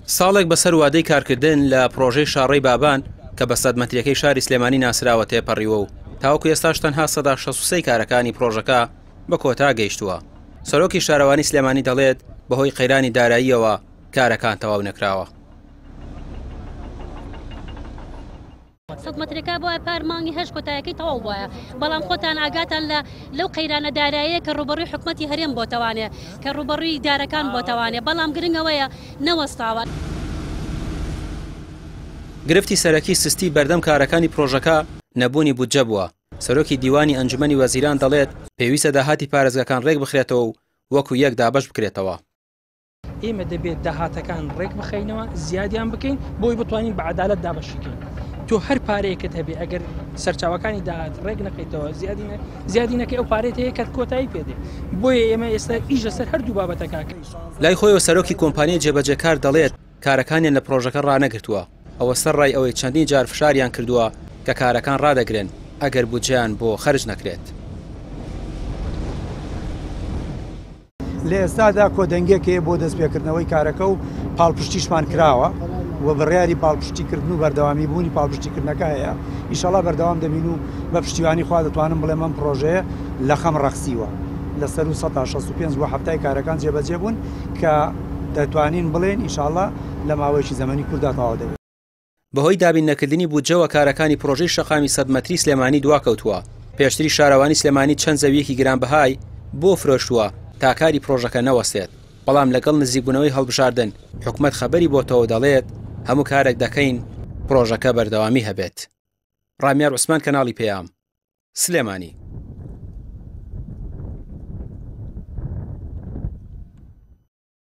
ساڵێک بەسەر وادەی کارکردن لە پرۆژەی شاڕەی بابان کە بە سەدمەتریەکەی شاری سلێمانی ناسراوە تێپەڕیوە و تاوەکو ئێستاش تەنها 63 کارەکانی پرۆژەکە بە کۆتا گەیشتووە. سەرۆکی شارەوانی سلێمانی دەڵێت بەهۆی قەیرانی داراییەوە کارەکان تەواو نەکراوە. سەدمەترەکە بۆ پارمانگی هەش کۆتایەکەی تەواو بووە، بەڵام خۆتان ئاگاتان لەو قەیرانە داراییە کە ڕوبەڕووی حکومەتی هەرێم بۆتەوانێ، کە ڕوبەڕووی دارەکان بۆتەوانێ، بەڵام گرنگەوەیە نەوەستاوە. گرفتی سەرەکی سستی بەردەم کارەکانی پرۆژەکە نەبوونی بودجە بووە. سەرۆکی دیوانی ئەنجومەنی وەزیران دەڵێت پێویستە داهاتی پارێزگاکان ڕێک بخرێتەوە و وەکو یەک دابەش بکرێتەوە. ئێمە دەبێت داهاتەکان ڕێک بخەینەوە، زیادیان بکەین بۆی بتوانین بە عەدالەت دابەشیکەین. تۆ هەر پارەیەکت هەبێ ئەگەر سەرچاوەکانی داهات ڕێک نەکەیتەوە زیادی نەکەی ئەو پارێت هەیە کە کۆتایی پێدێ. بۆیە ئێمە ئێستا ئیش لەسەر هەردوو بابەتەکەکەین. لای خۆیەوە سەرۆکی کۆمپانیای جێبەجێکار دەڵێت کارەکانیان لە پرۆژەکە ڕانەگرتووە، ئەوە سەر ڕای ئەوەی چەندین جار فشاریان کردووە کە کارەکان ڕادەگرن ئەگەر بودجەیان بۆ خەرج نەکرێت. لە ئێستادا کۆدەنگێکەیە بۆ دەستپێکردنەوەی کارەکە و پاڵپشتیشمان کراوە و بڕیاری پاڵپشتیکردن و بەردەوامی بوونی پاڵپشتیکردنەکە هەیە. ئیشەڵا بەردەوام دەبین و بە پشتیوانی خوا دەتوانم بڵێم ئەم پرۆژەیە لە خەم ڕەخسیوە لەسەر 165 بۆ هەفتای کارەکان جێبەجێ بوون کە دەتوانین بڵێن ئیشەڵا لە ماوەیەکی زەمەنی کووردا تەواو دەبێت. بەهۆی دابین نەکردنی بودجەوە کارەکانی پرۆژەی شەقامی سەدمەتری سلێمانی دواکەوتووە. پێشتری شارەوانی سلێمانی چەند زەویەکی گرانبەهای بۆ فرۆشتووە تا کاری پرۆژەکە نەوەستێت، بەڵام لەگەڵ نزیکبوونەوەی هەڵبژاردن حکومەت خەبەری بۆتەوە دەڵێت هەموو کارێک دەکەین پرۆژەکە بەردەوامی هەبێت. ڕامیار عوسمان، کەناڵی پێام، سلێمانی.